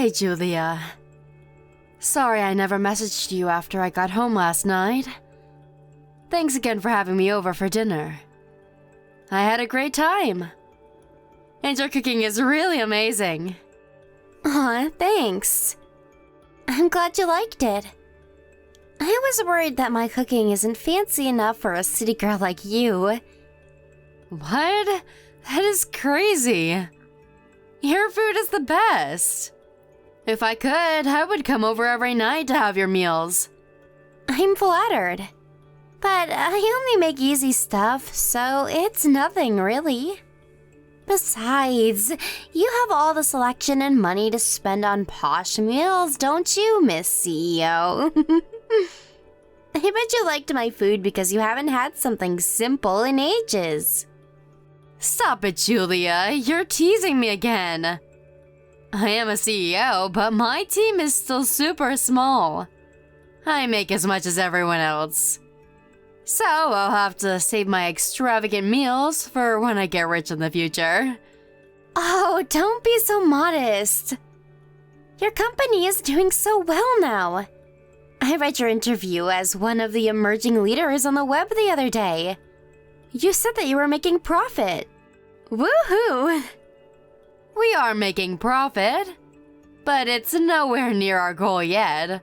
Hi, Julia. Sorry I never messaged you after I got home last night. Thanks again for having me over for dinner. I had a great time. And your cooking is really amazing. Aw, thanks. I'm glad you liked it. I was worried that my cooking isn't fancy enough for a city girl like you. What? That is crazy. Your food is the best. If I could, I would come over every night to have your meals. I'm flattered. But I only make easy stuff, so it's nothing really. Besides, you have all the selection and money to spend on posh meals, don't you, Miss CEO? I bet you liked my food because you haven't had something simple in ages. Stop it, Julia. You're teasing me again. I am a CEO, but my team is still super small. I make as much as everyone else. So I'll have to save my extravagant meals for when I get rich in the future. Oh, don't be so modest. Your company is doing so well now. I read your interview as one of the emerging leaders on the web the other day. You said that you were making profit. Woohoo! We are making profit, but it's nowhere near our goal yet.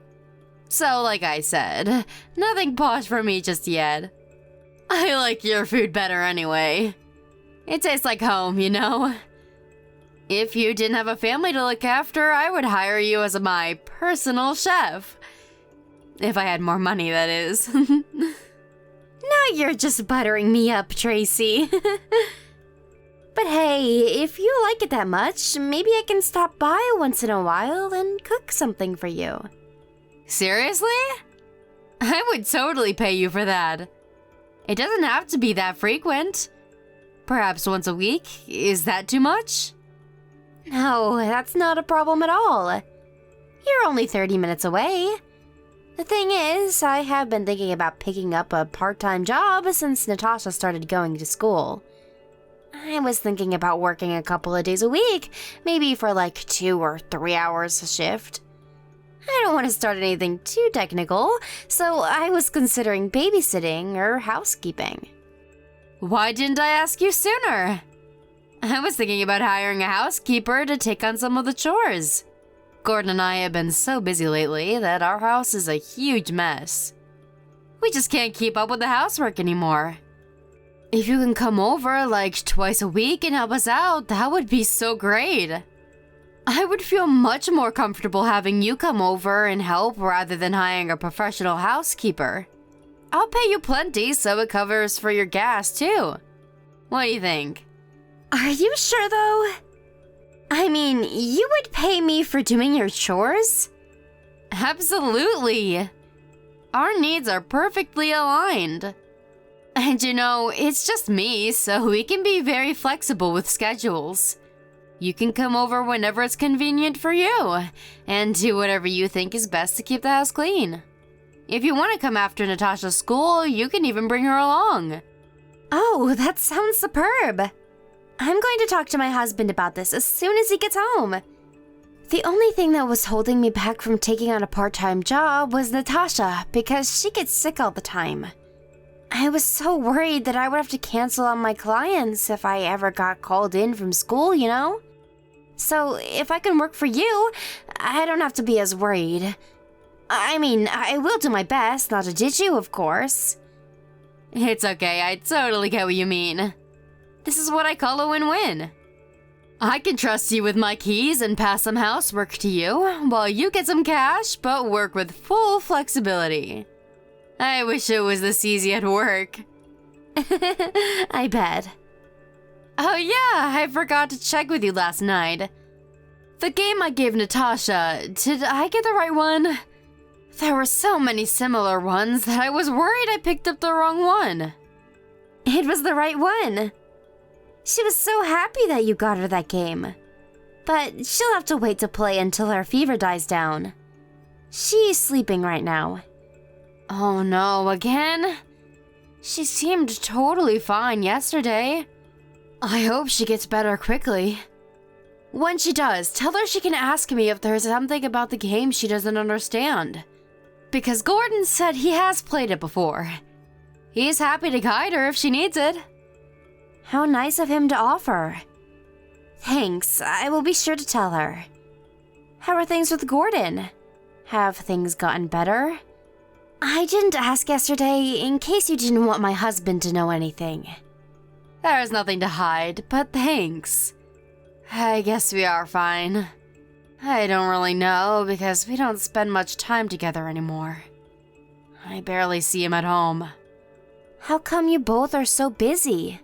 So, like I said, nothing posh for me just yet. I like your food better anyway. It tastes like home, you know? If you didn't have a family to look after, I would hire you as my personal chef. If I had more money, that is. Now you're just buttering me up, Tracy. But hey, if you like it that much, maybe I can stop by once in a while and cook something for you. Seriously? I would totally pay you for that. It doesn't have to be that frequent. Perhaps once a week? Is that too much? No, that's not a problem at all. You're only 30 minutes away. The thing is, I have been thinking about picking up a part-time job since Natasha started going to school. I was thinking about working a couple of days a week, maybe for like 2 or 3 hours a shift. I don't want to start anything too technical, so I was considering babysitting or housekeeping. Why didn't I ask you sooner? I was thinking about hiring a housekeeper to take on some of the chores. Gordon and I have been so busy lately that our house is a huge mess. We just can't keep up with the housework anymore. If you can come over like twice a week and help us out, that would be so great. I would feel much more comfortable having you come over and help rather than hiring a professional housekeeper. I'll pay you plenty so it covers for your gas too. What do you think? Are you sure though? I mean, you would pay me for doing your chores? Absolutely. Our needs are perfectly aligned. And you know, it's just me, so we can be very flexible with schedules. You can come over whenever it's convenient for you, and do whatever you think is best to keep the house clean. If you want to come after Natasha's school, you can even bring her along. Oh, that sounds superb. I'm going to talk to my husband about this as soon as he gets home. The only thing that was holding me back from taking on a part-time job was Natasha, because she gets sick all the time. I was so worried that I would have to cancel on my clients if I ever got called in from school, you know? So if I can work for you, I don't have to be as worried. I mean, I will do my best not to ditch you, of course. It's okay, I totally get what you mean. This is what I call a win-win. I can trust you with my keys and pass some housework to you, while you get some cash, but work with full flexibility. I wish it was this easy at work. I bet. Oh yeah, I forgot to check with you last night. The game I gave Natasha, did I get the right one? There were so many similar ones that I was worried I picked up the wrong one. It was the right one. She was so happy that you got her that game. But she'll have to wait to play until her fever dies down. She's sleeping right now. Oh no, again? She seemed totally fine yesterday. I hope she gets better quickly. When she does, tell her she can ask me if there's something about the game she doesn't understand. Because Gordon said he has played it before. He's happy to guide her if she needs it. How nice of him to offer. Thanks, I will be sure to tell her. How are things with Gordon? Have things gotten better? I didn't ask yesterday in case you didn't want my husband to know anything. There's nothing to hide, but thanks. I guess we are fine. I don't really know because we don't spend much time together anymore. I barely see him at home. How come you both are so busy?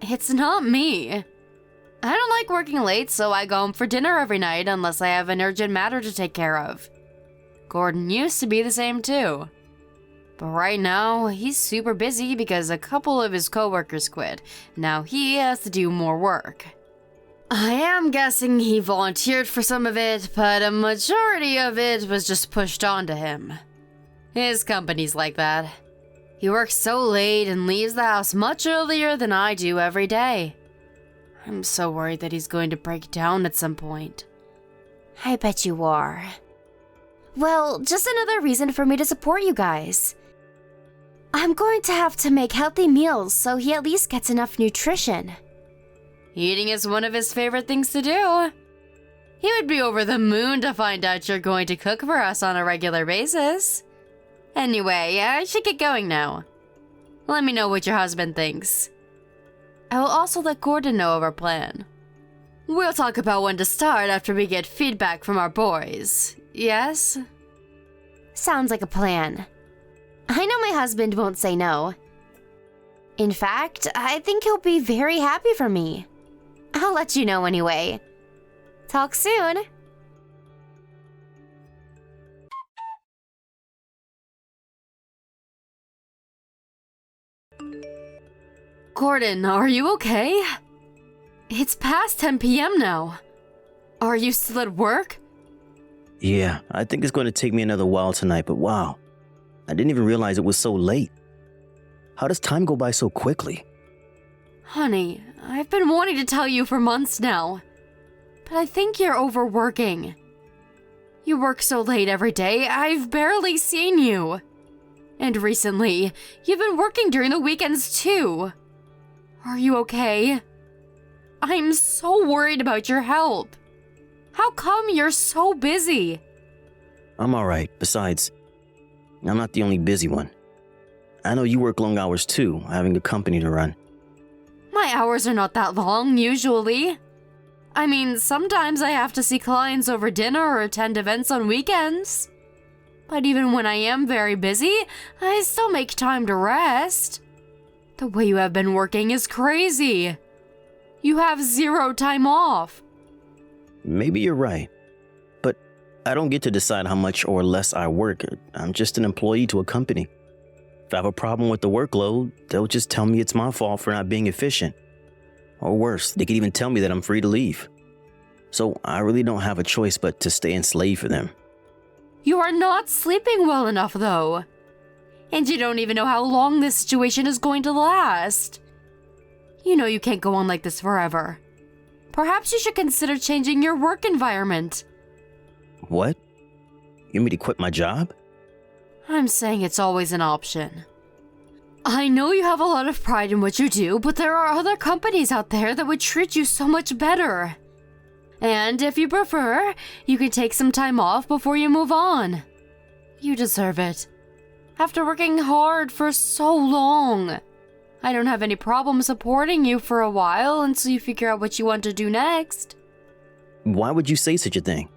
It's not me. I don't like working late, so I go home for dinner every night unless I have an urgent matter to take care of. Gordon used to be the same too. But right now, he's super busy because a couple of his coworkers quit. Now he has to do more work. I am guessing he volunteered for some of it, but a majority of it was just pushed onto him. His company's like that. He works so late and leaves the house much earlier than I do every day. I'm so worried that he's going to break down at some point. I bet you are. Well, just another reason for me to support you guys. I'm going to have to make healthy meals so he at least gets enough nutrition. Eating is one of his favorite things to do. He would be over the moon to find out you're going to cook for us on a regular basis. Anyway, I should get going now. Let me know what your husband thinks. I will also let Gordon know of our plan. We'll talk about when to start after we get feedback from our boys. Yes? Sounds like a plan. I know my husband won't say no. In fact, I think he'll be very happy for me. I'll let you know anyway. Talk soon. Gordon, are you okay? It's past 10 p.m. now. Are you still at work? Yeah, I think it's going to take me another while tonight, but wow. I didn't even realize it was so late. How does time go by so quickly? Honey, I've been wanting to tell you for months now. But I think you're overworking. You work so late every day, I've barely seen you. And recently, you've been working during the weekends too. Are you okay? I'm so worried about your health. How come you're so busy? I'm alright. Besides, I'm not the only busy one. I know you work long hours too, having a company to run. My hours are not that long, usually. I mean, sometimes I have to see clients over dinner or attend events on weekends. But even when I am very busy, I still make time to rest. The way you have been working is crazy. You have 0 time off. Maybe you're right. But I don't get to decide how much or less I work. I'm just an employee to a company. If I have a problem with the workload, they'll just tell me it's my fault for not being efficient. Or worse, they could even tell me that I'm free to leave. So I really don't have a choice but to stay enslaved for them. You are not sleeping well enough, though. And you don't even know how long this situation is going to last. You know you can't go on like this forever. Perhaps you should consider changing your work environment. What? You want me to quit my job? I'm saying it's always an option. I know you have a lot of pride in what you do, but there are other companies out there that would treat you so much better. And if you prefer, you can take some time off before you move on. You deserve it. After working hard for so long, I don't have any problem supporting you for a while until you figure out what you want to do next. Why would you say such a thing?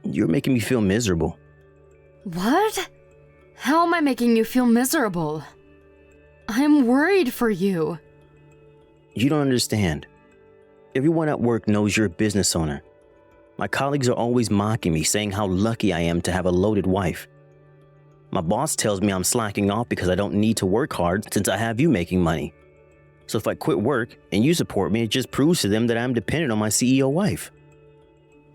You're making me feel miserable. What? How am I making you feel miserable? I'm worried for you. You don't understand. Everyone at work knows you're a business owner. My colleagues are always mocking me, saying how lucky I am to have a loaded wife. My boss tells me I'm slacking off because I don't need to work hard since I have you making money. So if I quit work and you support me, it just proves to them that I'm dependent on my CEO wife.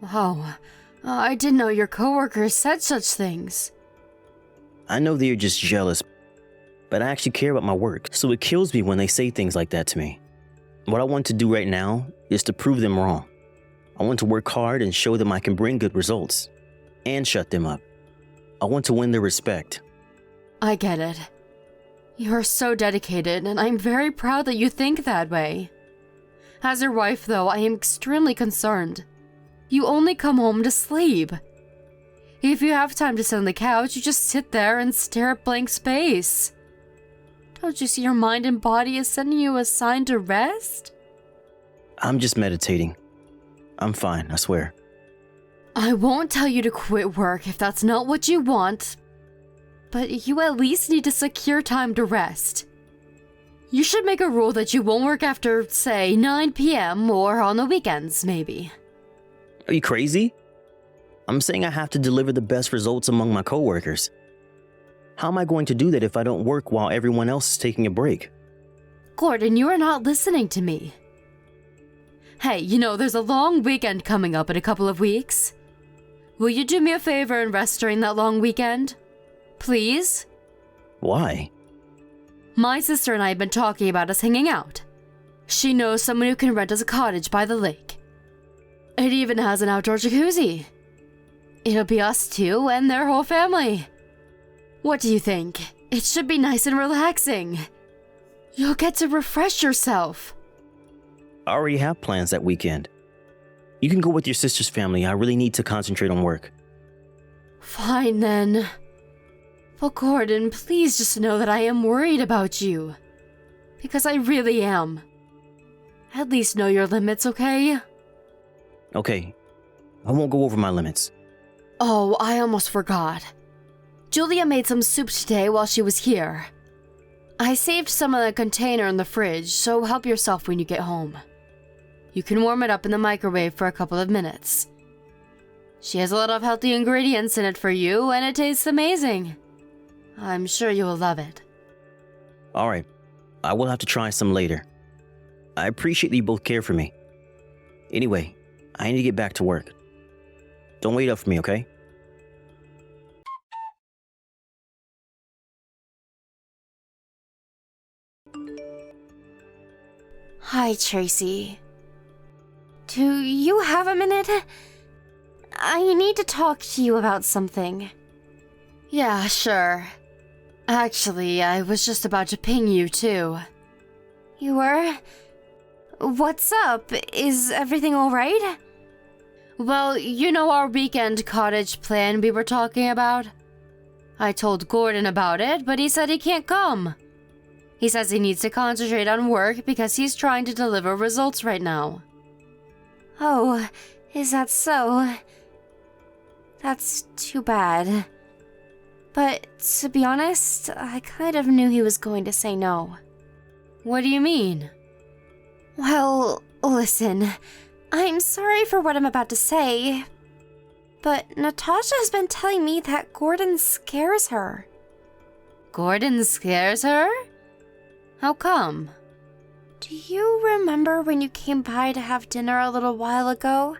Oh, I didn't know your coworkers said such things. I know they're just jealous, but I actually care about my work, so it kills me when they say things like that to me. What I want to do right now is to prove them wrong. I want to work hard and show them I can bring good results and shut them up. I want to win their respect. I get it. You're so dedicated, and I'm very proud that you think that way. As your wife, though, I am extremely concerned. You only come home to sleep. If you have time to sit on the couch, you just sit there and stare at blank space. Don't you see your mind and body is sending you a sign to rest? I'm just meditating. I'm fine, I swear. I won't tell you to quit work if that's not what you want, but you at least need to secure time to rest. You should make a rule that you won't work after, say, 9 p.m. or on the weekends, maybe. Are you crazy? I'm saying I have to deliver the best results among my coworkers. How am I going to do that if I don't work while everyone else is taking a break? Gordon, you are not listening to me. Hey, there's a long weekend coming up in a couple of weeks. Will you do me a favor and rest during that long weekend? Please? Why? My sister and I have been talking about us hanging out. She knows someone who can rent us a cottage by the lake. It even has an outdoor jacuzzi. It'll be us two and their whole family. What do you think? It should be nice and relaxing. You'll get to refresh yourself. I already have plans that weekend. You can go with your sister's family. I really need to concentrate on work. Fine then. But Gordon, please just know that I am worried about you. Because I really am. At least know your limits, okay? Okay. I won't go over my limits. Oh, I almost forgot. Julia made some soup today while she was here. I saved some in the container in the fridge, so help yourself when you get home. You can warm it up in the microwave for a couple of minutes. She has a lot of healthy ingredients in it for you, and it tastes amazing. I'm sure you will love it. Alright, I will have to try some later. I appreciate that you both care for me. Anyway, I need to get back to work. Don't wait up for me, okay? Hi, Tracy. Do you have a minute? I need to talk to you about something. Yeah, sure. Actually, I was just about to ping you too. You were? What's up? Is everything alright? Well, our weekend cottage plan we were talking about? I told Gordon about it, but he said he can't come. He says he needs to concentrate on work because he's trying to deliver results right now. Oh, is that so? That's too bad. But to be honest, I kind of knew he was going to say no. What do you mean? Well, listen, I'm sorry for what I'm about to say, but Natasha has been telling me that Gordon scares her. Gordon scares her? How come? Do you remember when you came by to have dinner a little while ago?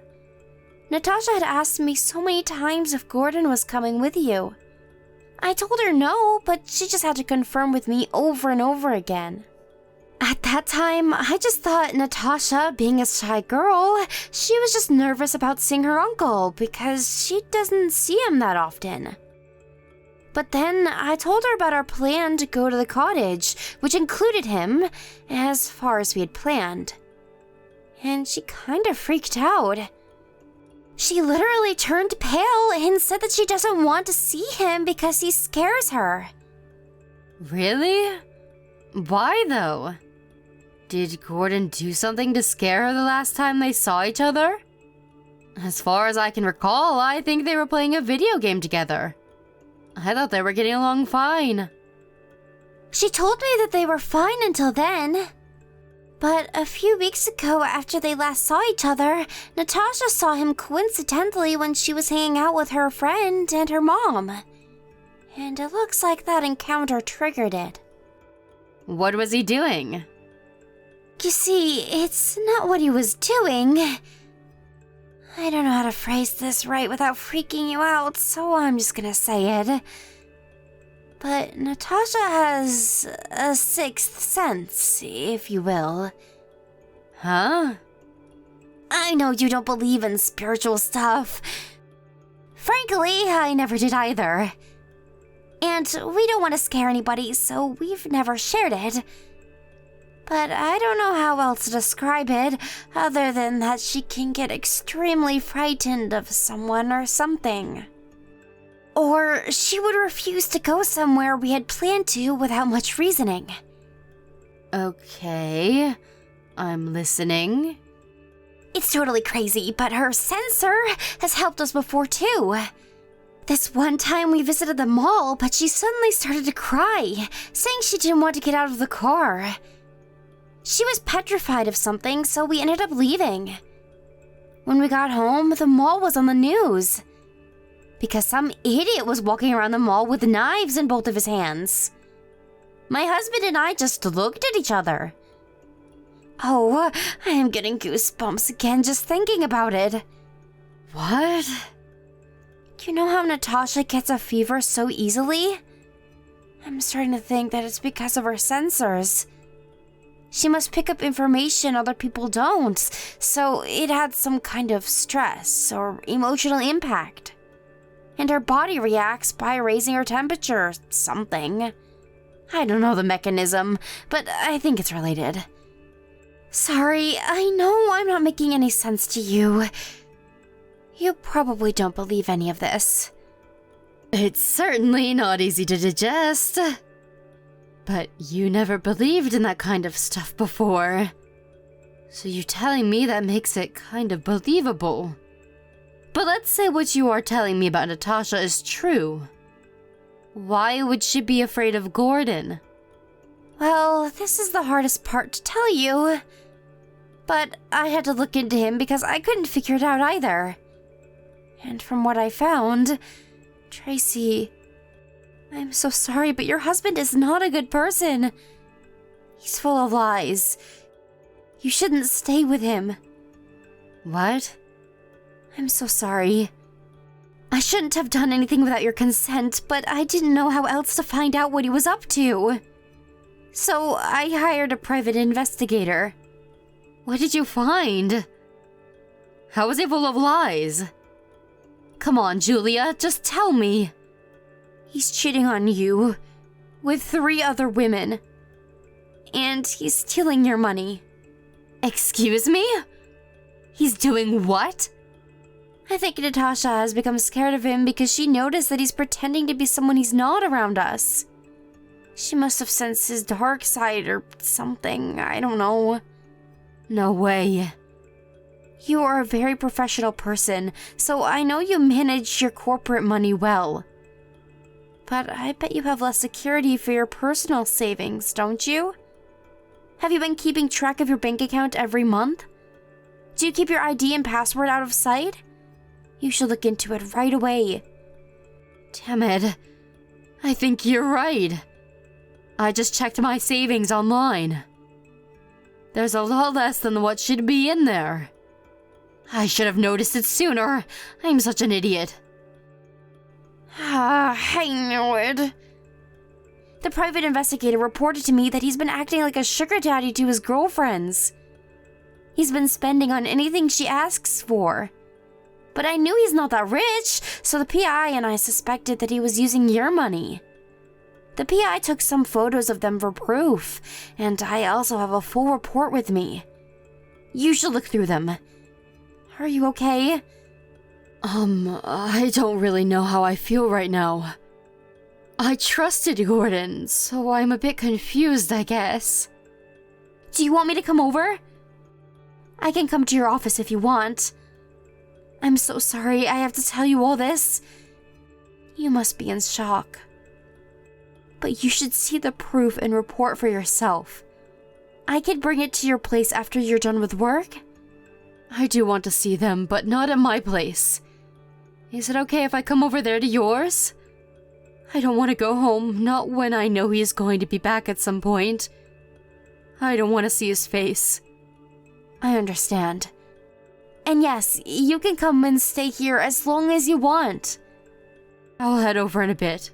Natasha had asked me so many times if Gordon was coming with you. I told her no, but she just had to confirm with me over and over again. At that time, I just thought Natasha, being a shy girl, she was just nervous about seeing her uncle because she doesn't see him that often. But then I told her about our plan to go to the cottage, which included him, as far as we had planned. And she kind of freaked out. She literally turned pale and said that she doesn't want to see him because he scares her. Really? Why though? Did Gordon do something to scare her the last time they saw each other? As far as I can recall, I think they were playing a video game together. I thought they were getting along fine. She told me that they were fine until then. But a few weeks ago, after they last saw each other, Natasha saw him coincidentally when she was hanging out with her friend and her mom. And it looks like that encounter triggered it. What was he doing? You see, it's not what he was doing. I don't know how to phrase this right without freaking you out, so I'm just gonna say it. But Natasha has a sixth sense, if you will. Huh? I know you don't believe in spiritual stuff. Frankly, I never did either. And we don't want to scare anybody, so we've never shared it. But I don't know how else to describe it, other than that she can get extremely frightened of someone or something. Or she would refuse to go somewhere we had planned to without much reasoning. Okay, I'm listening. It's totally crazy, but her sensor has helped us before too. This one time we visited the mall, but she suddenly started to cry, saying she didn't want to get out of the car. She was petrified of something, so we ended up leaving. When we got home, the mall was on the news. Because some idiot was walking around the mall with knives in both of his hands. My husband and I just looked at each other. Oh, I am getting goosebumps again just thinking about it. What? You know how Natasha gets a fever so easily? I'm starting to think that it's because of her sensors. She must pick up information other people don't, so it had some kind of stress or emotional impact. And her body reacts by raising her temperature or something. I don't know the mechanism, but I think it's related. Sorry, I know I'm not making any sense to you. You probably don't believe any of this. It's certainly not easy to digest. But you never believed in that kind of stuff before. So you telling me that makes it kind of believable. But let's say what you are telling me about Natasha is true. Why would she be afraid of Gordon? Well, this is the hardest part to tell you. But I had to look into him because I couldn't figure it out either. And from what I found, Tracy, I'm so sorry, but your husband is not a good person. He's full of lies. You shouldn't stay with him. What? I'm so sorry. I shouldn't have done anything without your consent, but I didn't know how else to find out what he was up to. So I hired a private investigator. What did you find? How was he full of lies? Come on, Julia, just tell me. He's cheating on you with 3 other women. And he's stealing your money. Excuse me? He's doing what? I think Natasha has become scared of him because she noticed that he's pretending to be someone he's not around us. She must have sensed his dark side or something, I don't know. No way. You are a very professional person, so I know you manage your corporate money well. But I bet you have less security for your personal savings, don't you? Have you been keeping track of your bank account every month? Do you keep your ID and password out of sight? You should look into it right away. Damn it. I think you're right. I just checked my savings online. There's a lot less than what should be in there. I should have noticed it sooner. I'm such an idiot. I knew it. The private investigator reported to me that he's been acting like a sugar daddy to his girlfriends. He's been spending on anything she asks for. But I knew he's not that rich, so the PI and I suspected that he was using your money. The PI took some photos of them for proof, and I also have a full report with me. You should look through them. Are you okay? I don't really know how I feel right now. I trusted Gordon, so I'm a bit confused, I guess. Do you want me to come over? I can come to your office if you want. I'm so sorry I have to tell you all this. You must be in shock. But you should see the proof and report for yourself. I could bring it to your place after you're done with work. I do want to see them, but not at my place. Is it okay if I come over there to yours? I don't want to go home, not when I know he's going to be back at some point. I don't want to see his face. I understand. And yes, you can come and stay here as long as you want. I'll head over in a bit.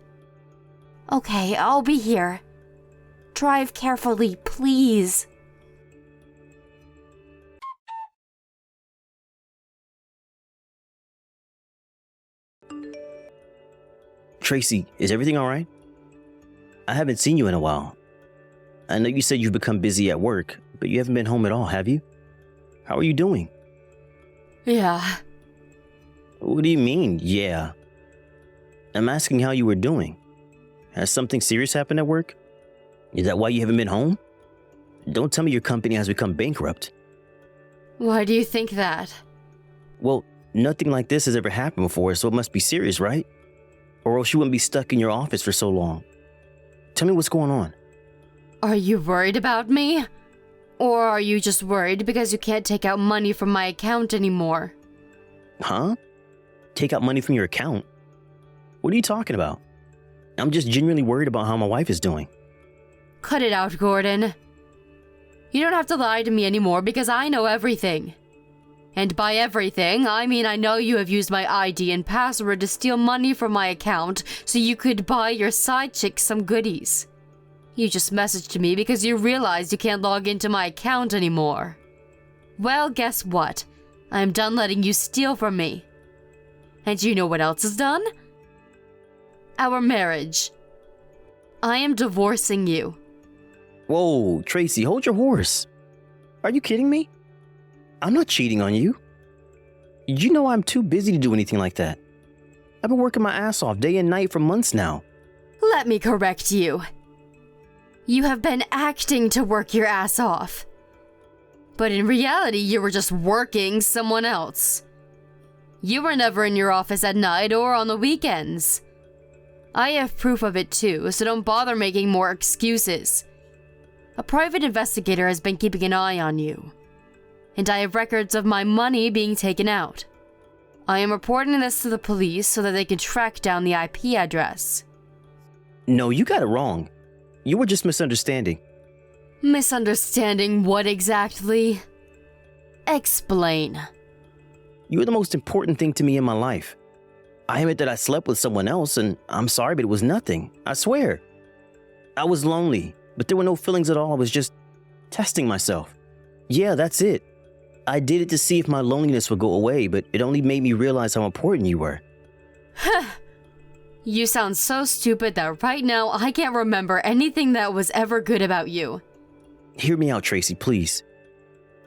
Okay, I'll be here. Drive carefully, please. Tracy, is everything all right? I haven't seen you in a while. I know you said you've become busy at work, but you haven't been home at all, have you? How are you doing? Yeah. What do you mean, yeah? I'm asking how you were doing. Has something serious happened at work? Is that why you haven't been home? Don't tell me your company has become bankrupt. Why do you think that? Well, nothing like this has ever happened before, so it must be serious, right? Or else you wouldn't be stuck in your office for so long. Tell me what's going on. Are you worried about me? Or are you just worried because you can't take out money from my account anymore? Huh? Take out money from your account? What are you talking about? I'm just genuinely worried about how my wife is doing. Cut it out, Gordon. You don't have to lie to me anymore because I know everything. And by everything, I mean I know you have used my ID and password to steal money from my account so you could buy your side chick some goodies. You just messaged me because you realized you can't log into my account anymore. Well, guess what? I'm done letting you steal from me. And you know what else is done? Our marriage. I am divorcing you. Whoa, Tracy, hold your horse. Are you kidding me? I'm not cheating on you. You know I'm too busy to do anything like that. I've been working my ass off day and night for months now. Let me correct you. You have been acting to work your ass off. But in reality, you were just working someone else. You were never in your office at night or on the weekends. I have proof of it too, so don't bother making more excuses. A private investigator has been keeping an eye on you. And I have records of my money being taken out. I am reporting this to the police so that they can track down the IP address. No, you got it wrong. You were just misunderstanding. Misunderstanding what exactly? Explain. You were the most important thing to me in my life. I admit that I slept with someone else, and I'm sorry, but it was nothing. I swear. I was lonely, but there were no feelings at all. I was just testing myself. Yeah, that's it. I did it to see if my loneliness would go away, but it only made me realize how important you were. You sound so stupid that right now I can't remember anything that was ever good about you. Hear me out, Tracy, please.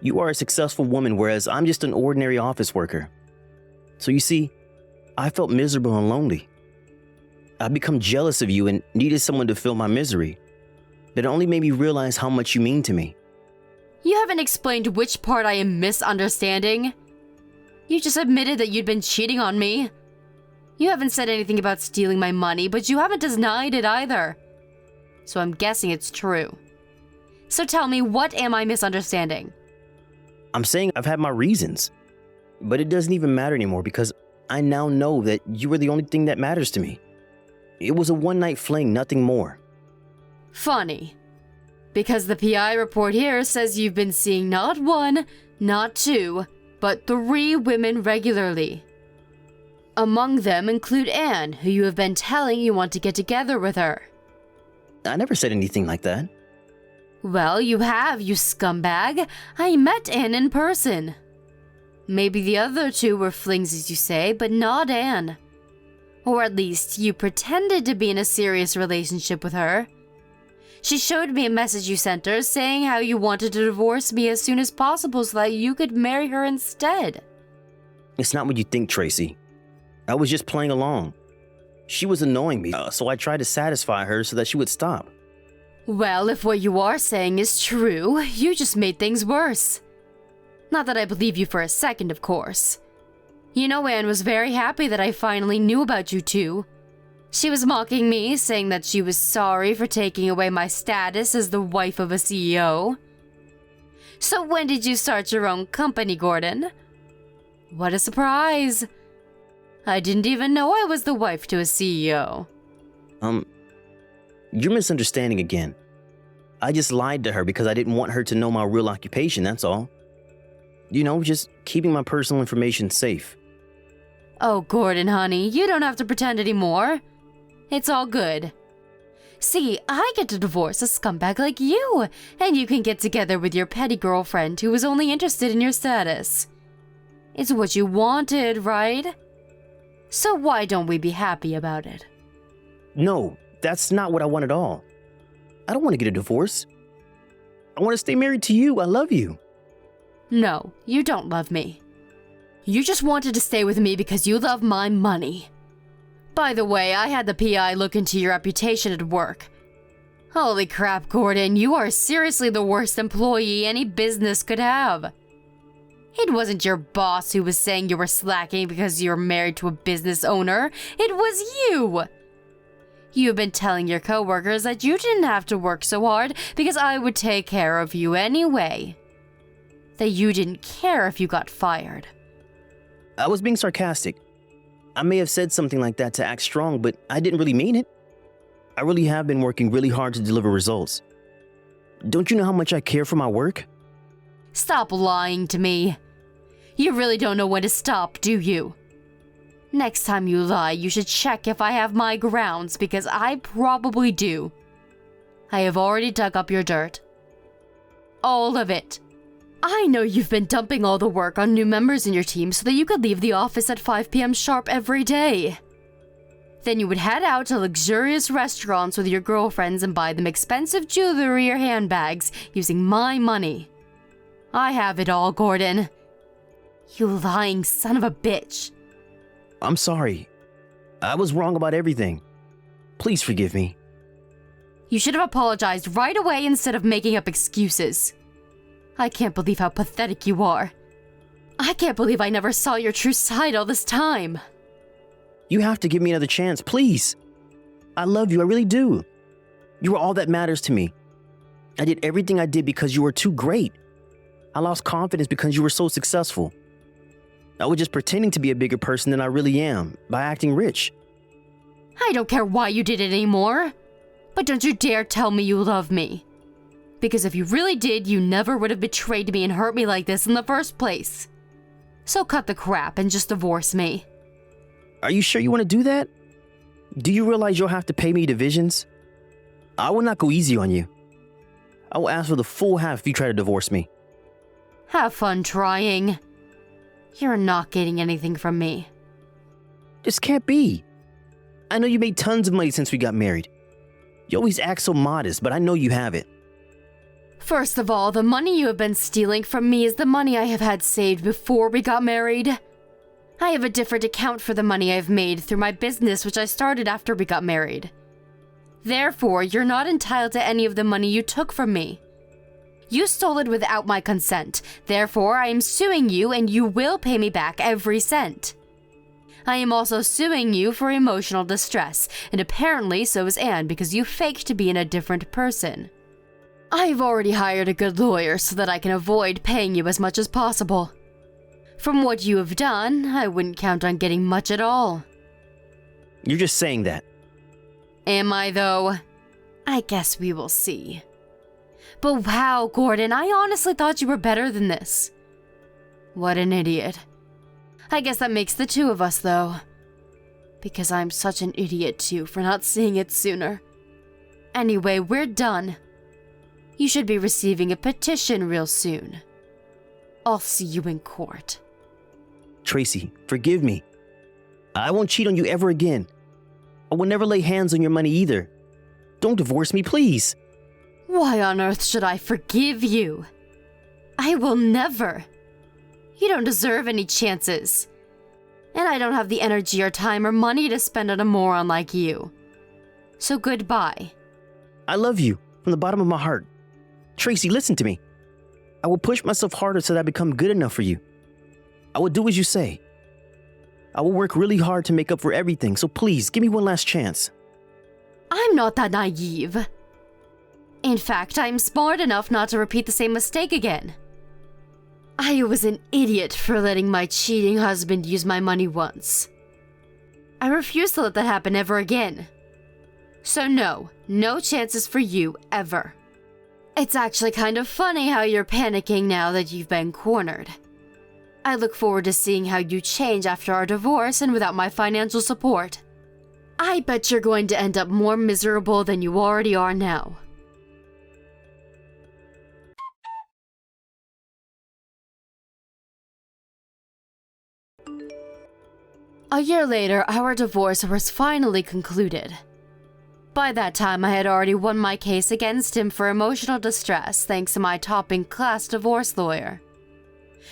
You are a successful woman, whereas I'm just an ordinary office worker. So you see, I felt miserable and lonely. I've become jealous of you and needed someone to fill my misery. But it only made me realize how much you mean to me. You haven't explained which part I am misunderstanding. You just admitted that you'd been cheating on me. You haven't said anything about stealing my money, but you haven't denied it either. So I'm guessing it's true. So tell me, what am I misunderstanding? I'm saying I've had my reasons. But it doesn't even matter anymore because I now know that you were the only thing that matters to me. It was a one-night fling, nothing more. Funny. Because the PI report here says you've been seeing not one, not two, but 3 women regularly. Among them include Anne, who you have been telling you want to get together with her. I never said anything like that. Well, you have, you scumbag. I met Anne in person. Maybe the other 2 were flings, as you say, but not Anne. Or at least you pretended to be in a serious relationship with her. She showed me a message you sent her saying how you wanted to divorce me as soon as possible so that you could marry her instead. It's not what you think, Tracy. I was just playing along. She was annoying me, so I tried to satisfy her so that she would stop. Well, if what you are saying is true, you just made things worse. Not that I believe you for a second, of course. You know, Anne was very happy that I finally knew about you two. She was mocking me, saying that she was sorry for taking away my status as the wife of a CEO. So when did you start your own company, Gordon? What a surprise. I didn't even know I was the wife to a CEO. You're misunderstanding again. I just lied to her because I didn't want her to know my real occupation, that's all. You know, just keeping my personal information safe. Oh, Gordon, honey, you don't have to pretend anymore. It's all good. See, I get to divorce a scumbag like you, and you can get together with your petty girlfriend who was only interested in your status. It's what you wanted, right? So why don't we be happy about it? No, that's not what I want at all. I don't want to get a divorce. I want to stay married to you. I love you. No, you don't love me. You just wanted to stay with me because you love my money. By the way, I had the PI look into your reputation at work. Holy crap, Gordon, you are seriously the worst employee any business could have. It wasn't your boss who was saying you were slacking because you're married to a business owner. It was you. You've been telling your coworkers that you didn't have to work so hard because I would take care of you anyway. That you didn't care if you got fired. I was being sarcastic. I may have said something like that to act strong, but I didn't really mean it. I really have been working really hard to deliver results. Don't you know how much I care for my work? Stop lying to me. You really don't know when to stop, do you? Next time you lie, you should check if I have my grounds, because I probably do. I have already dug up your dirt. All of it. I know you've been dumping all the work on new members in your team so that you could leave the office at 5 p.m. sharp every day. Then you would head out to luxurious restaurants with your girlfriends and buy them expensive jewelry or handbags using my money. I have it all, Gordon. You lying son of a bitch. I'm sorry. I was wrong about everything. Please forgive me. You should have apologized right away instead of making up excuses. I can't believe how pathetic you are. I can't believe I never saw your true side all this time. You have to give me another chance, please. I love you, I really do. You are all that matters to me. I did everything I did because you were too great. I lost confidence because you were so successful. I was just pretending to be a bigger person than I really am by acting rich. I don't care why you did it anymore. But don't you dare tell me you love me. Because if you really did, you never would have betrayed me and hurt me like this in the first place. So cut the crap and just divorce me. Are you sure you want to do that? Do you realize you'll have to pay me divisions? I will not go easy on you. I will ask for the full half if you try to divorce me. Have fun trying. You're not getting anything from me. This can't be. I know you made tons of money since we got married. You always act so modest, but I know you have it. First of all, the money you have been stealing from me is the money I have had saved before we got married. I have a different account for the money I've made through my business, which I started after we got married. Therefore, you're not entitled to any of the money you took from me. You stole it without my consent. Therefore, I am suing you and you will pay me back every cent. I am also suing you for emotional distress, and apparently so is Anne because you faked being a different person. I've already hired a good lawyer so that I can avoid paying you as much as possible. From what you have done, I wouldn't count on getting much at all. You're just saying that. Am I, though? I guess we will see. But wow, Gordon, I honestly thought you were better than this. What an idiot. I guess that makes the two of us, though. Because I'm such an idiot, too, for not seeing it sooner. Anyway, we're done. You should be receiving a petition real soon. I'll see you in court. Tracy, forgive me. I won't cheat on you ever again. I will never lay hands on your money either. Don't divorce me, please. Why on earth should I forgive you? I will never. You don't deserve any chances. And I don't have the energy or time or money to spend on a moron like you. So goodbye. I love you from the bottom of my heart. Tracy, listen to me. I will push myself harder so that I become good enough for you. I will do as you say. I will work really hard to make up for everything, so please, give me one last chance. I'm not that naive. In fact, I'm smart enough not to repeat the same mistake again. I was an idiot for letting my cheating husband use my money once. I refuse to let that happen ever again. So no chances for you ever. It's actually kind of funny how you're panicking now that you've been cornered. I look forward to seeing how you change after our divorce and without my financial support. I bet you're going to end up more miserable than you already are now. A year later, our divorce was finally concluded. By that time, I had already won my case against him for emotional distress thanks to my topping-class divorce lawyer.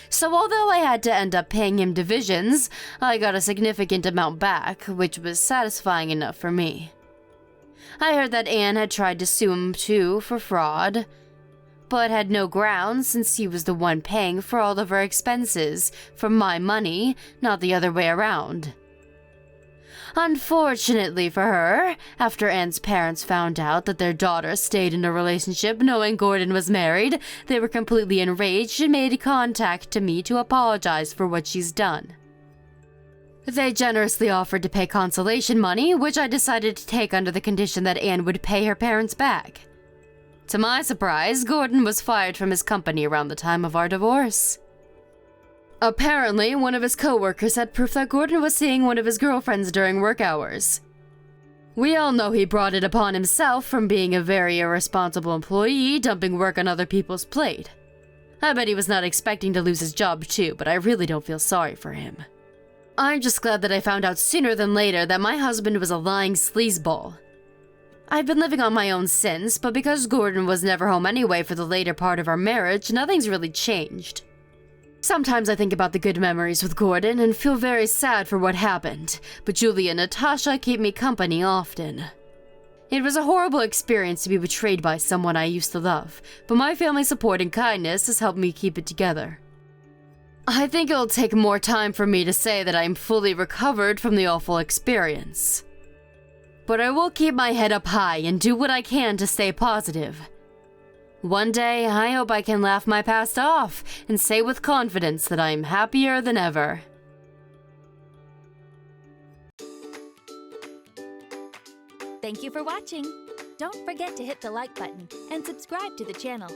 So although I had to end up paying him divisions, I got a significant amount back, which was satisfying enough for me. I heard that Anne had tried to sue him too for fraud, but had no grounds since he was the one paying for all of her expenses from my money, not the other way around. Unfortunately for her, after Anne's parents found out that their daughter stayed in a relationship knowing Gordon was married, they were completely enraged and made contact to me to apologize for what she's done. They generously offered to pay consolation money, which I decided to take under the condition that Anne would pay her parents back. To my surprise, Gordon was fired from his company around the time of our divorce. Apparently, one of his co-workers had proof that Gordon was seeing one of his girlfriends during work hours. We all know he brought it upon himself from being a very irresponsible employee, dumping work on other people's plate. I bet he was not expecting to lose his job too, but I really don't feel sorry for him. I'm just glad that I found out sooner than later that my husband was a lying sleazeball. I've been living on my own since, but because Gordon was never home anyway for the later part of our marriage, nothing's really changed. Sometimes I think about the good memories with Gordon and feel very sad for what happened, but Julie and Natasha keep me company often. It was a horrible experience to be betrayed by someone I used to love, but my family's support and kindness has helped me keep it together. I think it'll take more time for me to say that I'm fully recovered from the awful experience. But I will keep my head up high and do what I can to stay positive. One day, I hope I can laugh my past off and say with confidence that I'm happier than ever. Thank you for watching. Don't forget to hit the like button and subscribe to the channel.